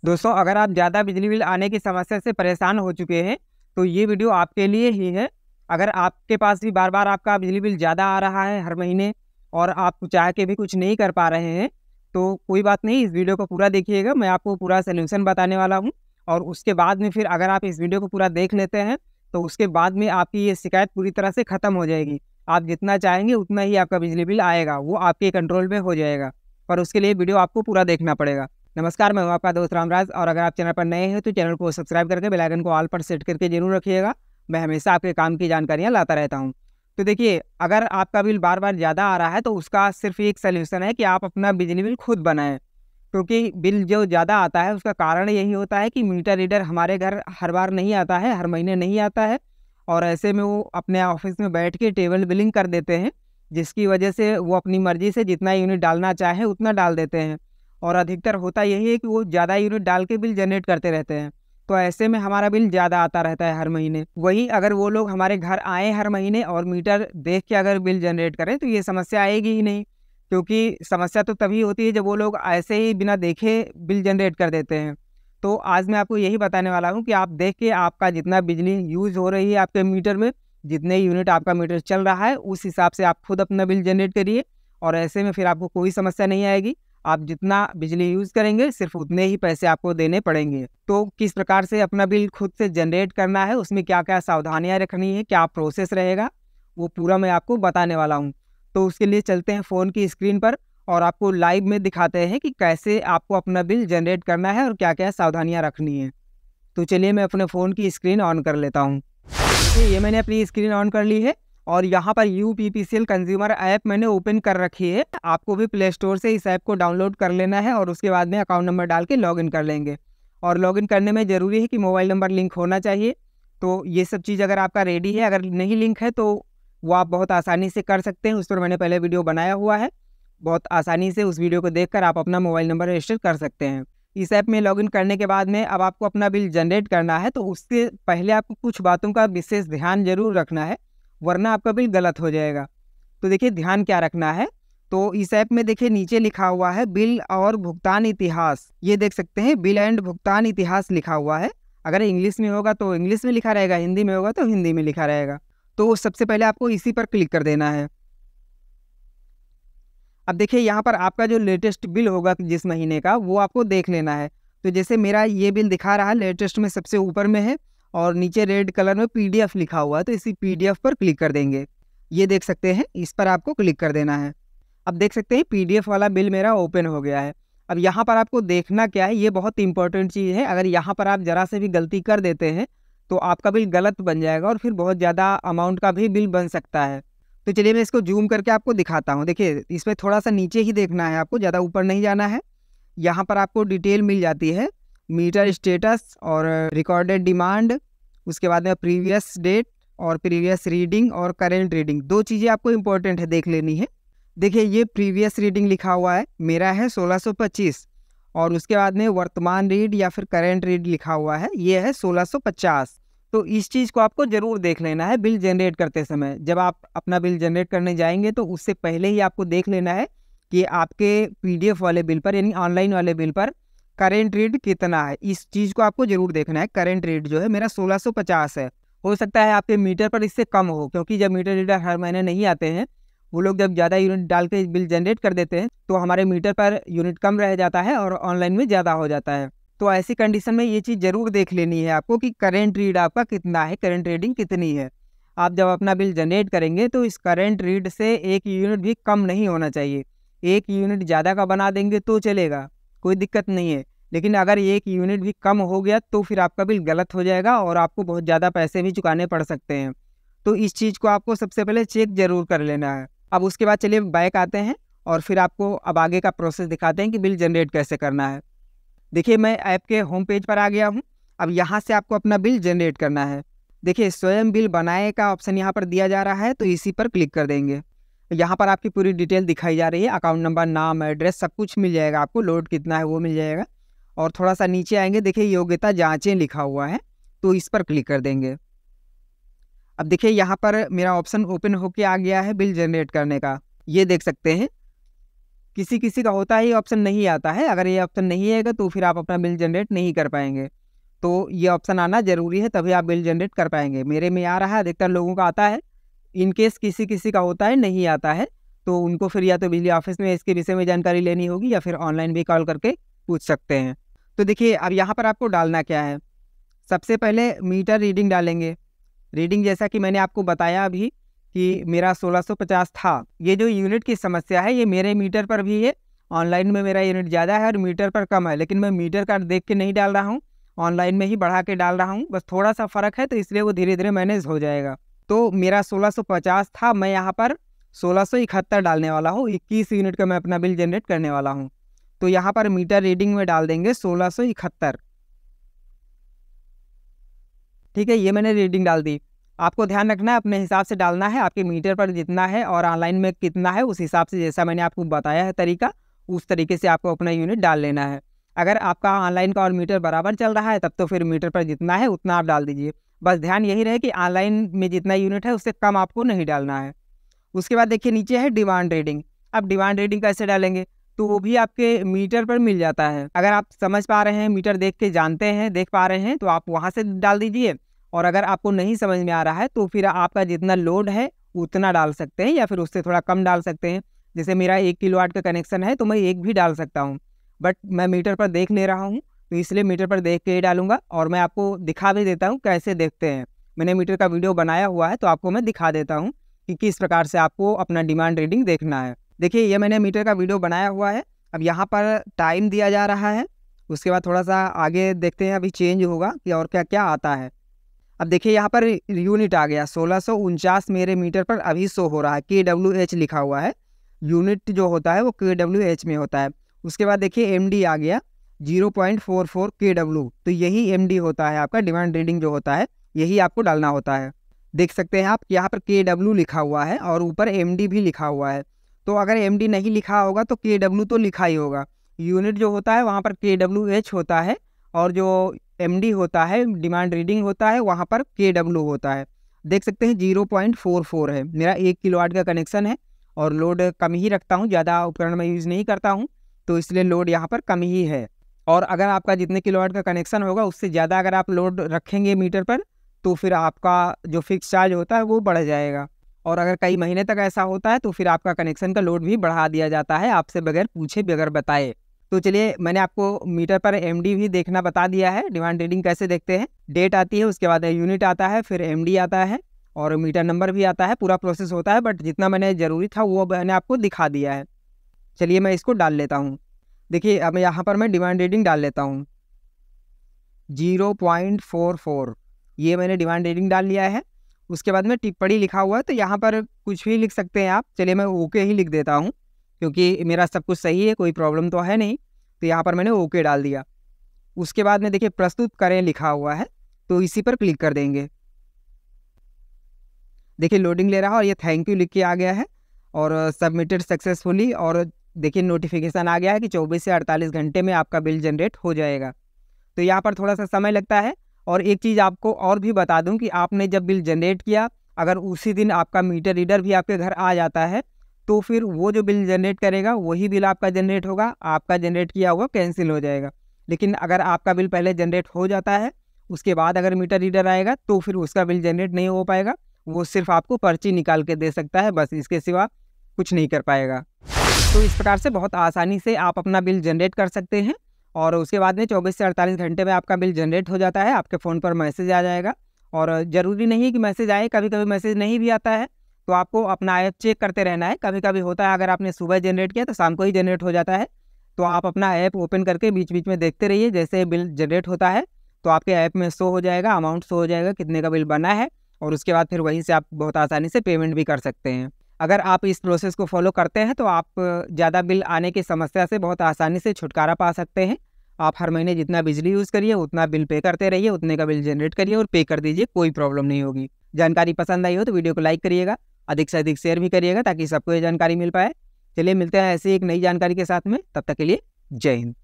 दोस्तों, अगर आप ज़्यादा बिजली बिल आने की समस्या से परेशान हो चुके हैं तो ये वीडियो आपके लिए ही है। अगर आपके पास भी बार बार आपका बिजली बिल ज़्यादा आ रहा है हर महीने और आप चाह के भी कुछ नहीं कर पा रहे हैं तो कोई बात नहीं, इस वीडियो को पूरा देखिएगा। मैं आपको पूरा सोल्यूशन बताने वाला हूँ और उसके बाद में फिर अगर आप इस वीडियो को पूरा देख लेते हैं तो उसके बाद में आपकी ये शिकायत पूरी तरह से ख़त्म हो जाएगी। आप जितना चाहेंगे उतना ही आपका बिजली बिल आएगा, वो आपके कंट्रोल में हो जाएगा। पर उसके लिए वीडियो आपको पूरा देखना पड़ेगा। नमस्कार, मैं हूं आपका दोस्त रामराज और अगर आप चैनल पर नए हैं तो चैनल को सब्सक्राइब करके बेल आइकन को ऑल पर सेट करके जरूर रखिएगा। मैं हमेशा आपके काम की जानकारियां लाता रहता हूं। तो देखिए, अगर आपका बिल बार बार ज़्यादा आ रहा है तो उसका सिर्फ एक सल्यूशन है कि आप अपना बिजली बिल खुद बनाएं। क्योंकि बिल जो ज़्यादा आता है उसका कारण यही होता है कि मीटर रीडर हमारे घर हर बार नहीं आता है, हर महीने नहीं आता है और ऐसे में वो अपने ऑफिस में बैठ के टेबल बिलिंग कर देते हैं, जिसकी वजह से वो अपनी मर्जी से जितना यूनिट डालना चाहे उतना डाल देते हैं। और अधिकतर होता यही है कि वो ज़्यादा यूनिट डाल के बिल जनरेट करते रहते हैं, तो ऐसे में हमारा बिल ज़्यादा आता रहता है हर महीने। वहीं अगर वो लोग हमारे घर आए हर महीने और मीटर देख के अगर बिल जनरेट करें तो ये समस्या आएगी ही नहीं। क्योंकि समस्या तो तभी होती है जब वो लोग ऐसे ही बिना देखे बिल जनरेट कर देते हैं। तो आज मैं आपको यही बताने वाला हूँ कि आप देख के आपका जितना बिजली यूज़ हो रही है आपके मीटर में, जितने यूनिट आपका मीटर चल रहा है उस हिसाब से आप खुद अपना बिल जनरेट करिए और ऐसे में फिर आपको कोई समस्या नहीं आएगी। आप जितना बिजली यूज़ करेंगे सिर्फ उतने ही पैसे आपको देने पड़ेंगे। तो किस प्रकार से अपना बिल खुद से जनरेट करना है, उसमें क्या क्या सावधानियां रखनी है, क्या प्रोसेस रहेगा, वो पूरा मैं आपको बताने वाला हूँ। तो उसके लिए चलते हैं फ़ोन की स्क्रीन पर और आपको लाइव में दिखाते हैं कि कैसे आपको अपना बिल जनरेट करना है और क्या क्या सावधानियाँ रखनी है। तो चलिए मैं अपने फ़ोन की स्क्रीन ऑन कर लेता हूँ। देखिए, ये मैंने अपनी स्क्रीन ऑन कर ली है और यहाँ पर UPPCL कंज्यूमर ऐप मैंने ओपन कर रखी है। आपको भी प्ले स्टोर से इस ऐप को डाउनलोड कर लेना है और उसके बाद में अकाउंट नंबर डाल के लॉगिन कर लेंगे। और लॉगिन करने में ज़रूरी है कि मोबाइल नंबर लिंक होना चाहिए। तो ये सब चीज़ अगर आपका रेडी है, अगर नहीं लिंक है तो वो आप बहुत आसानी से कर सकते हैं। उस पर मैंने पहले वीडियो बनाया हुआ है, बहुत आसानी से उस वीडियो को देखकर आप अपना मोबाइल नंबर रजिस्टर कर सकते हैं। इस ऐप में लॉगिन करने के बाद में अब आपको अपना बिल जनरेट करना है, तो उससे पहले आपको कुछ बातों का विशेष ध्यान जरूर रखना है, वरना आपका बिल गलत हो जाएगा। तो देखिए, ध्यान क्या रखना है। तो इस ऐप में देखिए नीचे लिखा हुआ है बिल और भुगतान इतिहास। ये देख सकते हैं, बिल एंड भुगतान इतिहास लिखा हुआ है। अगर इंग्लिश में होगा तो इंग्लिश में लिखा रहेगा, हिंदी में होगा तो हिंदी में लिखा रहेगा। तो सबसे पहले आपको इसी पर क्लिक कर देना है। अब देखिए, यहाँ पर आपका जो लेटेस्ट बिल होगा जिस महीने का, वो आपको देख लेना है। तो जैसे मेरा ये बिल दिखा रहा है लेटेस्ट में सबसे ऊपर में है और नीचे रेड कलर में PDF लिखा हुआ है, तो इसी PDF पर क्लिक कर देंगे। ये देख सकते हैं, इस पर आपको क्लिक कर देना है। अब देख सकते हैं PDF वाला बिल मेरा ओपन हो गया है। अब यहाँ पर आपको देखना क्या है, ये बहुत इंपॉर्टेंट चीज़ है। अगर यहाँ पर आप ज़रा से भी गलती कर देते हैं तो आपका बिल गलत बन जाएगा और फिर बहुत ज़्यादा अमाउंट का भी बिल बन सकता है। तो चलिए मैं इसको जूम करके आपको दिखाता हूँ। देखिए, इसमें थोड़ा सा नीचे ही देखना है आपको, ज़्यादा ऊपर नहीं जाना है। यहाँ पर आपको डिटेल मिल जाती है, मीटर स्टेटस और रिकॉर्डेड डिमांड, उसके बाद में प्रीवियस डेट और प्रीवियस रीडिंग और करेंट रीडिंग। दो चीज़ें आपको इंपॉर्टेंट है देख लेनी है। देखिए, ये प्रीवियस रीडिंग लिखा हुआ है, मेरा है 1625 और उसके बाद में वर्तमान रीड या फिर करेंट रीड लिखा हुआ है, ये है 1650। तो इस चीज़ को आपको ज़रूर देख लेना है बिल जनरेट करते समय। जब आप अपना बिल जनरेट करने जाएंगे तो उससे पहले ही आपको देख लेना है कि आपके PDF वाले बिल पर यानी ऑनलाइन वाले बिल पर करेंट रीड कितना है। इस चीज़ को आपको ज़रूर देखना है। करेंट रीड जो है मेरा 1650 है। हो सकता है आपके मीटर पर इससे कम हो, क्योंकि जब मीटर रीडर हर महीने नहीं आते हैं, वो लोग जब ज़्यादा यूनिट डाल के बिल जनरेट कर देते हैं तो हमारे मीटर पर यूनिट कम रह जाता है और ऑनलाइन में ज़्यादा हो जाता है। तो ऐसी कंडीशन में ये चीज़ ज़रूर देख लेनी है आपको कि करेंट रीड आपका कितना है, करेंट रीडिंग कितनी है। आप जब अपना बिल जनरेट करेंगे तो इस करेंट रीड से एक यूनिट भी कम नहीं होना चाहिए। एक यूनिट ज़्यादा का बना देंगे तो चलेगा, कोई दिक्कत नहीं है, लेकिन अगर एक यूनिट भी कम हो गया तो फिर आपका बिल गलत हो जाएगा और आपको बहुत ज़्यादा पैसे भी चुकाने पड़ सकते हैं। तो इस चीज़ को आपको सबसे पहले चेक ज़रूर कर लेना है। अब उसके बाद चलिए बैक आते हैं और फिर आपको अब आगे का प्रोसेस दिखाते हैं कि बिल जनरेट कैसे करना है। देखिए, मैं ऐप के होम पेज पर आ गया हूँ। अब यहाँ से आपको अपना बिल जनरेट करना है। देखिए, स्वयं बिल बनाए का ऑप्शन यहाँ पर दिया जा रहा है, तो इसी पर क्लिक कर देंगे। यहाँ पर आपकी पूरी डिटेल दिखाई जा रही है, अकाउंट नंबर, नाम, एड्रेस सब कुछ मिल जाएगा आपको, लोड कितना है वो मिल जाएगा। और थोड़ा सा नीचे आएंगे, देखिए योग्यता जाँचें लिखा हुआ है, तो इस पर क्लिक कर देंगे। अब देखिए, यहाँ पर मेरा ऑप्शन ओपन होके आ गया है बिल जनरेट करने का। ये देख सकते हैं किसी किसी का होता है ये ऑप्शन नहीं आता है। अगर ये ऑप्शन नहीं आएगा तो फिर आप अपना बिल जनरेट नहीं कर पाएंगे। तो ये ऑप्शन आना ज़रूरी है, तभी आप बिल जनरेट कर पाएंगे। मेरे में आ रहा है, अधिकतर लोगों का आता है। इन केस किसी किसी का होता है, नहीं आता है, तो उनको फिर या तो बिजली ऑफिस में इसके विषय में जानकारी लेनी होगी या फिर ऑनलाइन भी कॉल करके पूछ सकते हैं। तो देखिए अब यहाँ पर आपको डालना क्या है। सबसे पहले मीटर रीडिंग डालेंगे। रीडिंग जैसा कि मैंने आपको बताया अभी कि मेरा 1650 था। ये जो यूनिट की समस्या है ये मेरे मीटर पर भी है। ऑनलाइन में मेरा यूनिट ज़्यादा है और मीटर पर कम है, लेकिन मैं मीटर का देख के नहीं डाल रहा हूँ, ऑनलाइन में ही बढ़ा के डाल रहा हूँ। बस थोड़ा सा फ़र्क है, तो इसलिए वो धीरे धीरे मैनेज हो जाएगा। तो मेरा 1650 था, मैं यहाँ पर 1671 डालने वाला हूँ। 21 यूनिट का मैं अपना बिल जनरेट करने वाला हूँ। तो यहाँ पर मीटर रीडिंग में डाल देंगे 1671। ठीक है, ये मैंने रीडिंग डाल दी। आपको ध्यान रखना है, अपने हिसाब से डालना है। आपके मीटर पर जितना है और ऑनलाइन में कितना है उस हिसाब से, जैसा मैंने आपको बताया है तरीका, उस तरीके से आपको अपना यूनिट डाल लेना है। अगर आपका ऑनलाइन का और मीटर बराबर चल रहा है तब तो फिर मीटर पर जितना है उतना आप डाल दीजिए। बस ध्यान यही रहे कि ऑनलाइन में जितना यूनिट है उससे कम आपको नहीं डालना है। उसके बाद देखिए नीचे है डिमांड रीडिंग। अब डिमांड रीडिंग कैसे डालेंगे, तो वो भी आपके मीटर पर मिल जाता है। अगर आप समझ पा रहे हैं, मीटर देख के जानते हैं, देख पा रहे हैं, तो आप वहाँ से डाल दीजिए। और अगर आपको नहीं समझ में आ रहा है तो फिर आपका जितना लोड है उतना डाल सकते हैं या फिर उससे थोड़ा कम डाल सकते हैं। जैसे मेरा 1 किलोवाट का कनेक्शन है तो मैं 1 भी डाल सकता हूँ, बट मैं मीटर पर देख ले रहा हूँ तो इसलिए मीटर पर देख के ही डालूंगा। और मैं आपको दिखा भी देता हूँ कैसे देखते हैं। मैंने मीटर का वीडियो बनाया हुआ है, तो आपको मैं दिखा देता हूँ कि किस प्रकार से आपको अपना डिमांड रीडिंग देखना है। देखिए ये मैंने मीटर का वीडियो बनाया हुआ है। अब यहाँ पर टाइम दिया जा रहा है। उसके बाद थोड़ा सा आगे देखते हैं, अभी चेंज होगा कि और क्या क्या आता है। अब देखिए यहाँ पर यूनिट आ गया 1649 मेरे मीटर पर अभी शो हो रहा है। KWH लिखा हुआ है। यूनिट जो होता है वो KWH में होता है। उसके बाद देखिए MD आ गया 0.44 KW। तो यही MD होता है आपका डिमांड रीडिंग जो होता है, यही आपको डालना होता है। देख सकते हैं आप यहाँ पर KW लिखा हुआ है और ऊपर MD भी लिखा हुआ है। तो अगर MD नहीं लिखा होगा तो KW तो लिखा ही होगा। यूनिट जो होता है वहाँ पर KWH होता है और जो MD होता है, डिमांड रीडिंग होता है, वहाँ पर KW होता है। देख सकते हैं 0.44 है। मेरा 1 किलोवाट का कनेक्शन है और लोड कम ही रखता हूँ, ज़्यादा उपकरण मैं यूज़ नहीं करता हूँ, तो इसलिए लोड यहाँ पर कम ही है। और अगर आपका जितने किलोवाट का कनेक्शन होगा उससे ज़्यादा अगर आप लोड रखेंगे मीटर पर तो फिर आपका जो फिक्स चार्ज होता है वो बढ़ जाएगा। और अगर कई महीने तक ऐसा होता है तो फिर आपका कनेक्शन का लोड भी बढ़ा दिया जाता है, आपसे बगैर पूछे बगैर बताए। तो चलिए मैंने आपको मीटर पर MD भी देखना बता दिया है। डिमांड रीडिंग कैसे देखते हैं, डेट आती है, उसके बाद यूनिट आता है, फिर MD आता है और मीटर नंबर भी आता है। पूरा प्रोसेस होता है, बट जितना मैंने ज़रूरी था वो मैंने आपको दिखा दिया है। चलिए मैं इसको डाल लेता हूँ। देखिए अब यहाँ पर मैं डिमांड रीडिंग डाल लेता हूँ 0.44। ये मैंने डिमांड रीडिंग डाल लिया है। उसके बाद में टिप्पणी लिखा हुआ है, तो यहाँ पर कुछ भी लिख सकते हैं आप। चलिए मैं ओके ही लिख देता हूँ क्योंकि मेरा सब कुछ सही है, कोई प्रॉब्लम तो है नहीं। तो यहाँ पर मैंने ओके डाल दिया। उसके बाद में देखिए प्रस्तुत करें लिखा हुआ है, तो इसी पर क्लिक कर देंगे। देखिए लोडिंग ले रहा है और ये थैंक यू लिख के आ गया है और सबमिटेड सक्सेसफुली। और देखिए नोटिफिकेशन आ गया है कि 24 से 48 घंटे में आपका बिल जनरेट हो जाएगा। तो यहाँ पर थोड़ा सा समय लगता है। और एक चीज़ आपको और भी बता दूं कि आपने जब बिल जनरेट किया, अगर उसी दिन आपका मीटर रीडर भी आपके घर आ जाता है तो फिर वो जो बिल जनरेट करेगा वही बिल आपका जनरेट होगा, आपका जनरेट किया हुआ कैंसिल हो जाएगा। लेकिन अगर आपका बिल पहले जनरेट हो जाता है, उसके बाद अगर मीटर रीडर आएगा तो फिर उसका बिल जनरेट नहीं हो पाएगा। वो सिर्फ आपको पर्ची निकाल के दे सकता है, बस इसके सिवा कुछ नहीं कर पाएगा। तो इस प्रकार से बहुत आसानी से आप अपना बिल जनरेट कर सकते हैं। और उसके बाद में 24 से 48 घंटे में आपका बिल जनरेट हो जाता है, आपके फ़ोन पर मैसेज आ जाएगा। और ज़रूरी नहीं कि मैसेज आए, कभी कभी मैसेज नहीं भी आता है, तो आपको अपना ऐप चेक करते रहना है। कभी कभी होता है अगर आपने सुबह जनरेट किया तो शाम को ही जनरेट हो जाता है। तो आप अपना ऐप ओपन करके बीच बीच में देखते रहिए, जैसे बिल जनरेट होता है तो आपके ऐप में शो हो जाएगा, अमाउंट शो हो जाएगा कितने का बिल बना है। और उसके बाद फिर वहीं से आप बहुत आसानी से पेमेंट भी कर सकते हैं। अगर आप इस प्रोसेस को फॉलो करते हैं तो आप ज़्यादा बिल आने की समस्या से बहुत आसानी से छुटकारा पा सकते हैं। आप हर महीने जितना बिजली यूज़ करिए उतना बिल पे करते रहिए, उतने का बिल जनरेट करिए और पे कर दीजिए, कोई प्रॉब्लम नहीं होगी। जानकारी पसंद आई हो तो वीडियो को लाइक करिएगा, अधिक से अधिक शेयर भी करिएगा ताकि सबको ये जानकारी मिल पाए। चलिए मिलते हैं ऐसी एक नई जानकारी के साथ में, तब तक के लिए जय हिंद।